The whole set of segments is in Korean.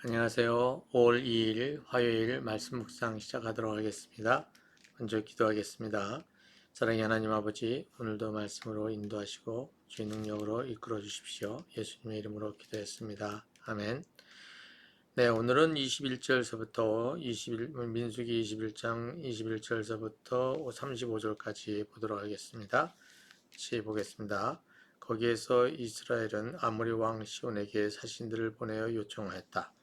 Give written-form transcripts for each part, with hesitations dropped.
안녕하세요. 5월 2일 화요일 말씀 묵상 시작하도록 하겠습니다. 먼저 기도하겠습니다. 사랑의 하나님 아버지, 오늘도 말씀으로 인도하시고 주의 능력으로 이끌어 주십시오. 예수님의 이름으로 기도했습니다. 아멘. 네, 오늘은 21절서부터 민수기 21장 21절서부터 35절까지 보도록 하겠습니다. 같이 보겠습니다. 거기에서 이스라엘은 아모리 왕 시온에게 사신들을 보내어 요청하였다.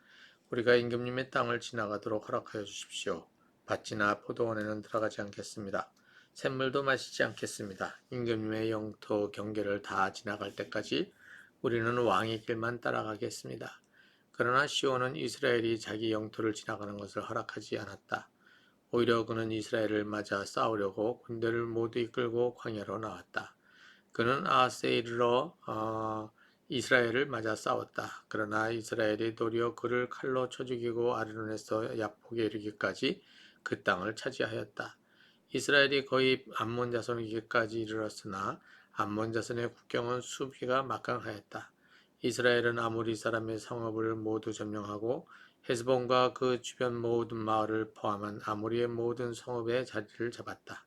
우리가 임금님의 땅을 지나가도록 허락하여 주십시오. 밭이나 포도원에는 들어가지 않겠습니다. 샘물도 마시지 않겠습니다. 임금님의 영토 경계를 다 지나갈 때까지 우리는 왕의 길만 따라가겠습니다. 그러나 시온은 이스라엘이 자기 영토를 지나가는 것을 허락하지 않았다. 오히려 그는 이스라엘을 맞아 싸우려고 군대를 모두 이끌고 광야로 나왔다. 그는 아하스에 이르러 이스라엘을 맞아 싸웠다. 그러나 이스라엘이 도리어 그를 칼로 쳐 죽이고 아르논에서 야복에 이르기까지 그 땅을 차지하였다. 이스라엘이 거의 암몬 자손에게까지 이르렀으나 암몬 자손의 국경은 수비가 막강하였다. 이스라엘은 아모리 사람의 성읍을 모두 점령하고 헤스본과 그 주변 모든 마을을 포함한 아모리의 모든 성읍의 자리를 잡았다.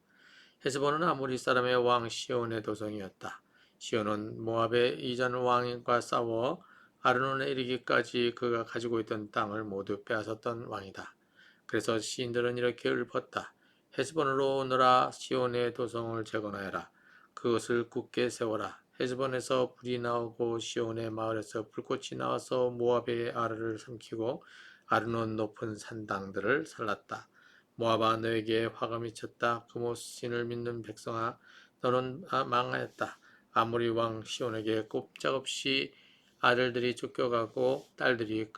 헤스본은 아모리 사람의 왕 시온의 도성이었다. 시온은 모압의 이전 왕과 싸워 아르논에 이르기까지 그가 가지고 있던 땅을 모두 빼앗았던 왕이다. 그래서 시인들은 이렇게 읊었다. 헤스본으로 오너라, 시온의 도성을 재건하여라. 그것을 굳게 세워라. 헤스본에서 불이 나오고 시온의 마을에서 불꽃이 나와서 모압의 아르를 삼키고 아르논 높은 산당들을 살랐다. 모압아, 너에게 화가 미쳤다. 그모스 신을 믿는 백성아, 너는 망하였다. 아모리 왕 시온에게 꼼짝없이 아들들이 쫓겨가고 딸들이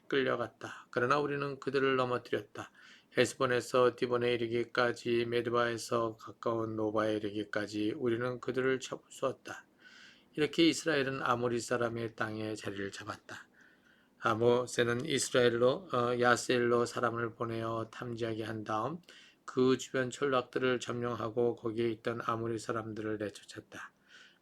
끌려갔다. 그러나 우리는 그들을 넘어뜨렸다. 헤스본에서 디본에 이르기까지, 메드바에서 가까운 노바에 이르기까지 우리는 그들을 쳐부수었다. 이렇게 이스라엘은 아모리 사람의 땅에 자리를 잡았다. 모세는 이스라엘로 야셀로 사람을 보내어 탐지하게 한 다음 그 주변村落들을 점령하고 거기에 있던 아모리 사람들을 내쫓았다.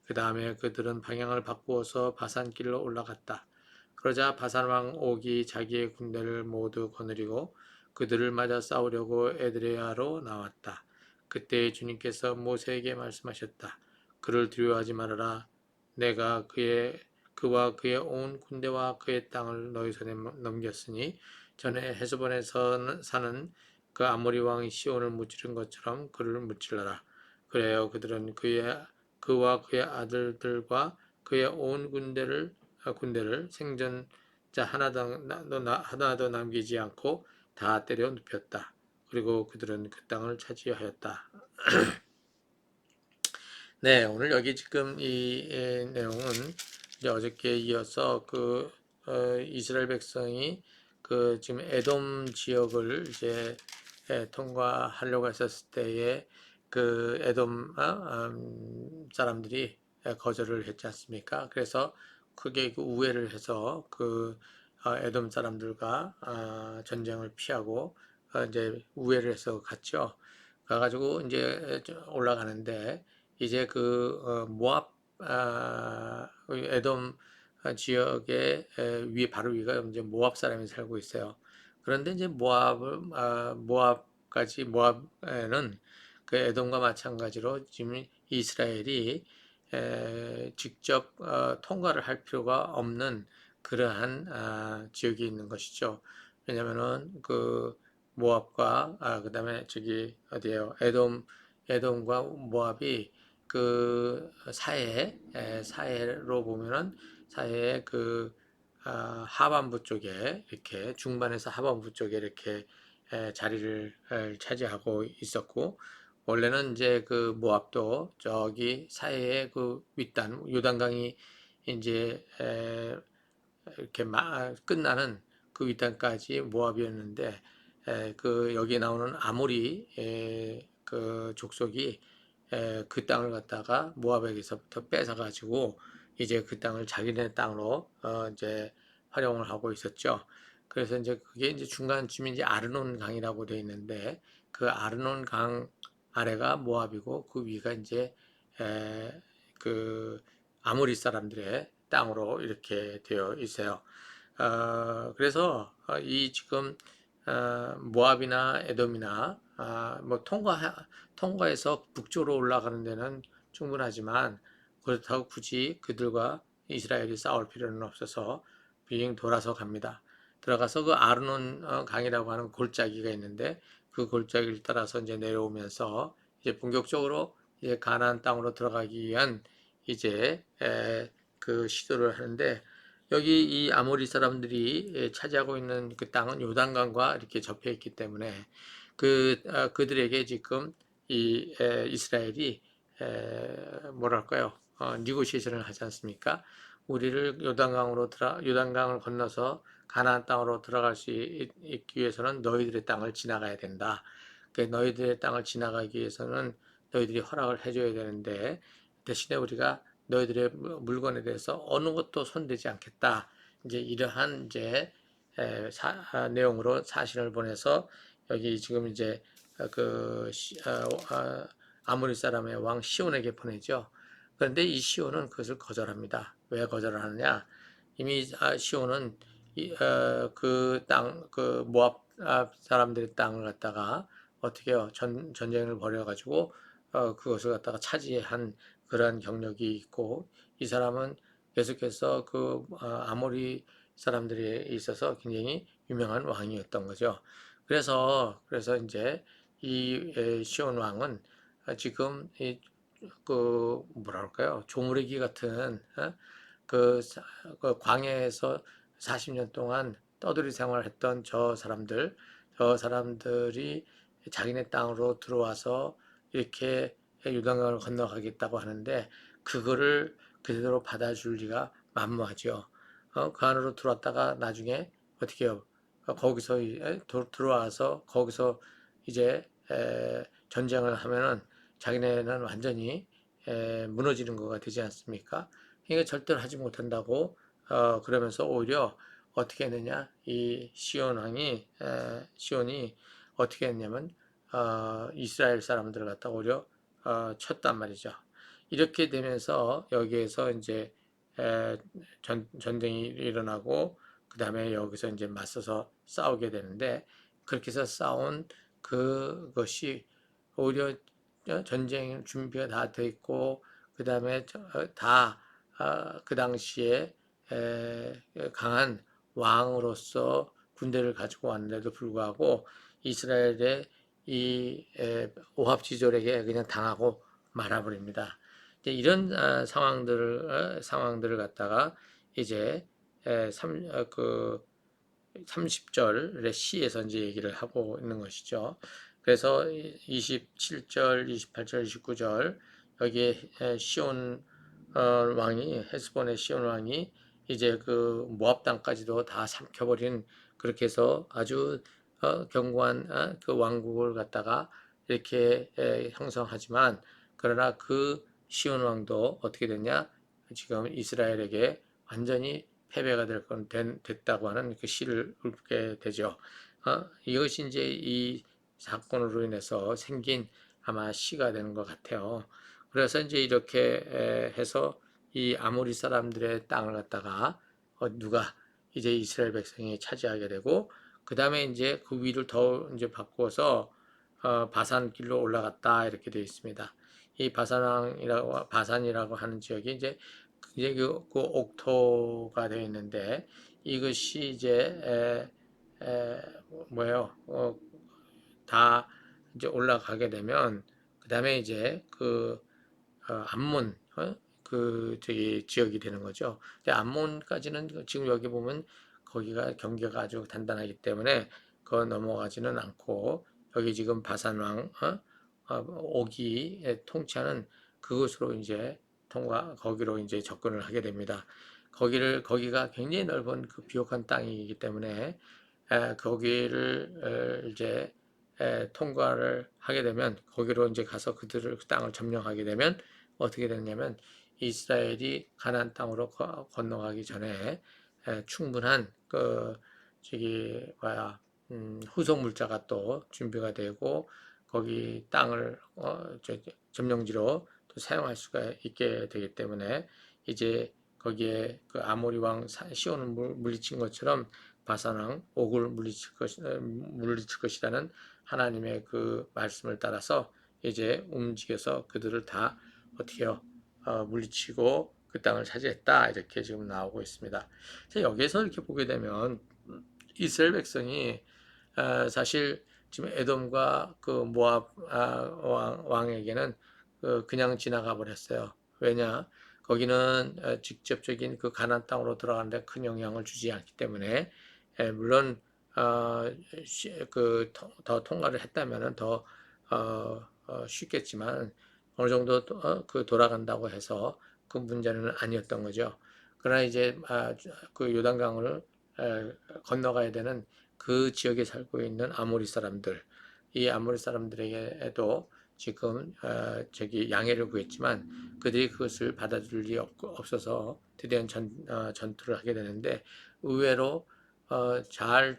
그 다음에 그들은 방향을 바꾸어서 바산길로 올라갔다. 그러자 바산 왕 옥이 자기의 군대를 모두 거느리고 그들을 맞아 싸우려고 에드레아로 나왔다. 그때 주님께서 모세에게 말씀하셨다. 그를 두려워하지 말아라. 내가 그와 그의 온 군대와 그의 땅을 너희 손에 넘겼으니 전에 헤스본에서 사는 그 아모리 왕 시온을 무찌른 것처럼 그를 무찔러라. 그래요 그들은 그와 그의 아들들과 그의 온 군대를 생존자 하나도 남기지 않고 다 때려 눕혔다. 그리고 그들은 그 땅을 차지하였다. 네, 오늘 여기 지금 이 내용은 이제 어저께 이어서 이스라엘 백성이 그 지금 에돔 지역을 이제 통과하려고 했었을 때에 그 에돔 사람들이 거절을 했지 않습니까? 그래서 크게 그 우회를 해서 에돔 사람들과 전쟁을 피하고 이제 우회를 해서 갔죠. 가가지고 이제 올라가는데 이제 모압 에돔 지역의 바로 위가 이제 모압 사람이 살고 있어요. 그런데 이제 모압에는 그 에돔과 마찬가지로 지금 이스라엘이 직접 통과를 할 필요가 없는 그러한 지역이 있는 것이죠. 왜냐면은 그 모압과 그다음에 저기 어디에요? 에돔과 모압이 그 사해로 보면은 사해의 하반부 쪽에 이렇게 중반에서 하반부 쪽에 이렇게 자리를 차지하고 있었고 원래는 이제 그 모압도 저기 사해의 그 윗단 요단강이 이제 이렇게 끝나는 그 윗단까지 모압이었는데 그 여기 나오는 아모리 그 족속이 그 땅을 갖다가 모압에게서부터 뺏어 가지고 이제 그 땅을 자기네 땅으로 이제 활용을 하고 있었죠. 그래서 이제 그게 이제 중간쯤이 이제 아르논 강이라고 되어 있는데 그 아르논 강 아래가 모압이고 그 위가 이제 그 아모리 사람들의 땅으로 이렇게 되어 있어요. 그래서 이 지금 모압이나 에돔이나 뭐 통과해서 북쪽으로 올라가는 데는 충분하지만 그렇다고 굳이 그들과 이스라엘이 싸울 필요는 없어서 빙 돌아서 갑니다. 들어가서 그 아르논 강이라고 하는 골짜기가 있는데 그 골짜기를 따라서 이제 내려오면서 이제 본격적으로 이제 가나안 땅으로 들어가기 위한 이제 그 시도를 하는데 여기 이 아모리 사람들이 차지하고 있는 그 땅은 요단강과 이렇게 접해 있기 때문에 그들에게 지금 이 이스라엘이 뭐랄까요? 니고시에이션을 하지 않습니까? 우리를 요단강을 건너서 가나안 땅으로 들어갈 수 있기 위해서는 너희들의 땅을 지나가야 된다. 그 너희들의 땅을 지나가기 위해서는 너희들이 허락을 해줘야 되는데 대신에 우리가 너희들의 물건에 대해서 어느 것도 손대지 않겠다. 이제 이러한 이제 내용으로 사신을 보내서 여기 지금 이제 아모리 사람의 왕 시온에게 보내죠. 그런데 이 시온은 그것을 거절합니다. 왜 거절하느냐? 이미 시온은 그 모압 사람들의 땅을 갖다가 어떻게요? 전쟁을 벌여가지고 그것을 갖다가 차지한 그러한 경력이 있고 이 사람은 계속해서 아모리 사람들에 있어서 굉장히 유명한 왕이었던 거죠. 그래서 이제 이 시온 왕은 지금 그 뭐랄까요 조무래기 같은 그 광야에서 40년 동안 떠돌이 생활했던 저 사람들이 자기네 땅으로 들어와서 이렇게 요단강을 건너가겠다고 하는데 그거를 그대로 받아줄 리가 만무하죠. 그 안으로 들어왔다가 나중에 어떻게 해요? 거기서 들어와서 거기서 이제 전쟁을 하면은 자기네는 완전히 무너지는 거가 되지 않습니까? 그러니까 절대로 하지 못한다고 그러면서 오히려 어떻게 했느냐 이 시온이 어떻게 했냐면 이스라엘 사람들을 갖다 오히려 쳤단 말이죠. 이렇게 되면서 여기에서 이제 전쟁이 일어나고 그 다음에 여기서 이제 맞서서 싸우게 되는데 그렇게 해서 싸운 그것이 오히려 전쟁 준비가 다 돼 있고 그 다음에 다 그 당시에 강한 왕으로서 군대를 가지고 왔는데도 불구하고 이스라엘의 이 오합지졸에게 그냥 당하고 말아버립니다. 이제 이런 상황들을 갖다가 이제 그 30절의 시에서 이제 얘기를 하고 있는 것이죠. 그래서 27절, 28절, 29절 여기에 시온 왕이 헤스본의 시온 왕이 이제 그 모압 땅까지도 다 삼켜버린 그렇게 해서 아주 견고한 그 왕국을 갖다가 이렇게 형성하지만 그러나 그 시온 왕도 어떻게 됐냐? 지금 이스라엘에게 완전히 패배가 됐다고 하는 그 시를 읊게 되죠. 이것이 이제 이 사건으로 인해서 생긴 아마 시가 되는 것 같아요. 그래서 이제 이렇게 해서 이 아모리 사람들의 땅을 갖다가 누가 이제 이스라엘 백성이 차지하게 되고 그 다음에 이제 그 위를 더 이제 바꾸어서 바산 길로 올라갔다 이렇게 되어 있습니다. 이 바산이라고 하는 지역이 이제 그 옥토가 되어 있는데 이것이 이제 뭐예요? 다 이제 올라가게 되면 그 다음에 이제 암몬 그 저기 지역이 되는 거죠. 근데 암몬까지는 지금 여기 보면 거기가 경계가 아주 단단하기 때문에 그 넘어가지는 않고 여기 지금 바산왕 오기의 통치하는 그곳으로 이제 거기로 이제 접근을 하게 됩니다. 거기가 굉장히 넓은 그 비옥한 땅이기 때문에 거기를 이제 통과를 하게 되면 거기로 이제 가서 그 땅을 점령하게 되면 어떻게 되냐면 이스라엘이 가나안 땅으로 건너가기 전에 충분한 저기 후속 물자가 또 준비가 되고 거기 땅을 점령지로 또 사용할 수가 있게 되기 때문에 이제 거기에 그 아모리 왕 시온을 물리친 것처럼 바산 왕 옥을 물리칠 것이라는 하나님의 그 말씀을 따라서 이제 움직여서 그들을 다 어떻게요? 물리치고 그 땅을 차지했다 이렇게 지금 나오고 있습니다. 여기에서 이렇게 보게 되면 이스라엘 백성이 사실 지금 에돔과 그 모압 왕에게는 그냥 지나가 버렸어요. 왜냐? 거기는 직접적인 그 가나안 땅으로 들어가는데 큰 영향을 주지 않기 때문에 물론 더 통과를 했다면은 더 쉽겠지만 어느 정도 그 돌아간다고 해서 그 문제는 아니었던 거죠. 그러나 이제 그 요단강을 건너가야 되는 그 지역에 살고 있는 아모리 사람들, 이 아모리 사람들에게도 지금 저기 양해를 구했지만 그들이 그것을 받아줄 리 없어서 드디어 전투를 하게 되는데 의외로 잘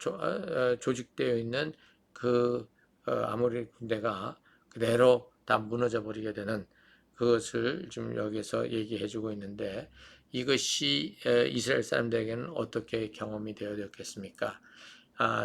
조직되어 있는 그 아모리 군대가 그대로 다 무너져 버리게 되는 그것을 지금 여기서 얘기해 주고 있는데 이것이 이스라엘 사람들에게는 어떻게 경험이 되었겠습니까?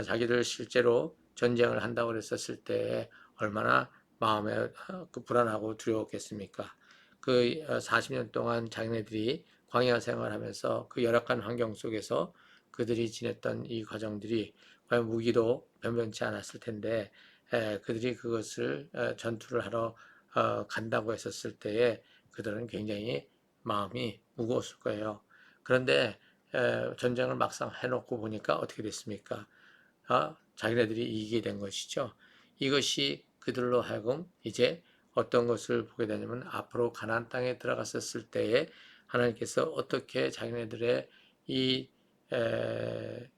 자기들 실제로 전쟁을 한다고 그랬었을 때 얼마나 마음에 그 불안하고 두려웠겠습니까? 그 40년 동안 자기네들이 광야 생활하면서 그 열악한 환경 속에서 그들이 지냈던 이 과정들이 과연 무기도 변변치 않았을 텐데 그들이 그것을 전투를 하러 간다고 했었을 때에 그들은 굉장히 마음이 무거웠을 거예요. 그런데 전쟁을 막상 해놓고 보니까 어떻게 됐습니까? 자기네들이 이기게 된 것이죠. 이것이 그들로 하여금 이제 어떤 것을 보게 되냐면 앞으로 가나안 땅에 들어갔었을 때에 하나님께서 어떻게 자기네들의 이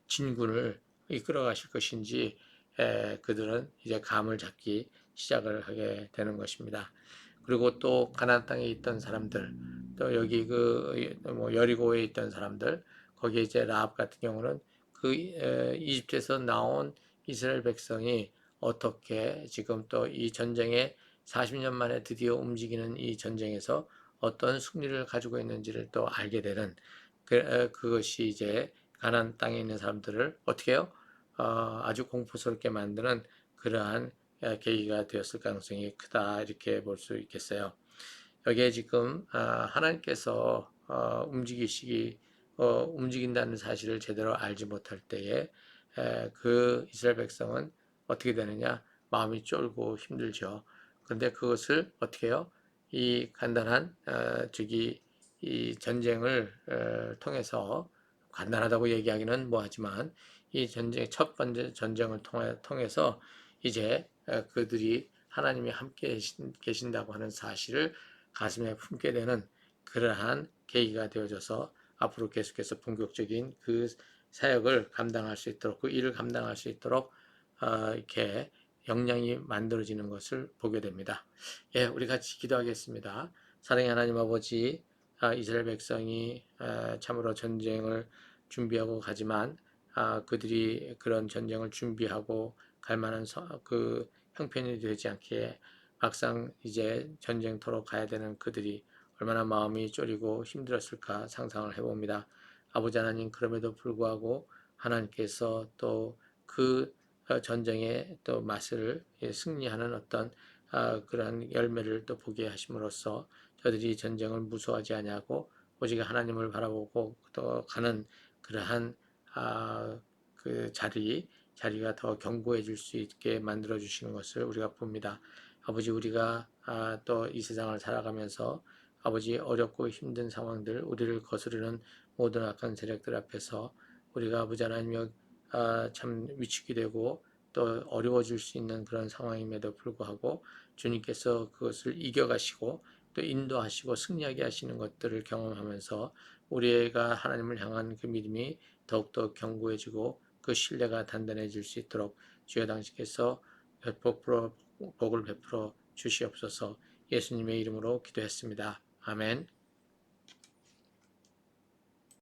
진군을 이끌어 가실 것인지 그들은 이제 감을 잡기 시작을 하게 되는 것입니다. 그리고 또 가나안 땅에 있던 사람들, 또 여기 그뭐 여리고에 있던 사람들, 거기에 이제 라합 같은 경우는 그 이집트에서 나온 이스라엘 백성이 어떻게 지금 또 이 전쟁에 40년 만에 드디어 움직이는 이 전쟁에서 어떤 승리를 가지고 있는지를 또 알게 되는 그것이 이제 가나안 땅에 있는 사람들을 어떻게 해요? 아주 공포스럽게 만드는 그러한 계기가 되었을 가능성이 크다 이렇게 볼 수 있겠어요. 여기에 지금 하나님께서 움직인다는 사실을 제대로 알지 못할 때에 그 이스라엘 백성은 어떻게 되느냐? 마음이 쫄고 힘들죠. 그런데 그것을 어떻게 해요? 이 간단한 저기 이 전쟁을 통해서 간단하다고 얘기하기는 뭐하지만 이 전쟁 첫 번째 전쟁을 통해서 이제 그들이 하나님이 함께 계신다고 하는 사실을 가슴에 품게 되는 그러한 계기가 되어져서 앞으로 계속해서 본격적인 그 사역을 감당할 수 있도록 그 일을 감당할 수 있도록 이렇게 역량이 만들어지는 것을 보게 됩니다. 예, 우리 같이 기도하겠습니다. 사랑의 하나님 아버지, 이스라엘 백성이 참으로 전쟁을 준비하고 가지만 그들이 그런 전쟁을 준비하고 갈 만한 그 형편이 되지 않게 막상 이제 전쟁터로 가야 되는 그들이 얼마나 마음이 쫄이고 힘들었을까 상상을 해봅니다. 아버지 하나님, 그럼에도 불구하고 하나님께서 또 그 전쟁의 또 맛을 승리하는 어떤 그러한 열매를 또 보게 하심으로써 저들이 전쟁을 무서워하지 아니하고 오직 하나님을 바라보고 또 가는 그러한 그 자리가 더 견고해질 수 있게 만들어 주시는 것을 우리가 봅니다. 아버지, 우리가 또 이 세상을 살아가면서 아버지 어렵고 힘든 상황들, 우리를 거스르는 모든 악한 세력들 앞에서 우리가 아버지 하나님여 참 위축이 되고 또 어려워질 수 있는 그런 상황임에도 불구하고 주님께서 그것을 이겨가시고 또 인도하시고 승리하게 하시는 것들을 경험하면서 우리가 하나님을 향한 그 믿음이 더욱더 견고해지고 그 신뢰가 단단해질 수 있도록 주여 당신께서 복을 베풀어 주시옵소서. 예수님의 이름으로 기도했습니다. 아멘.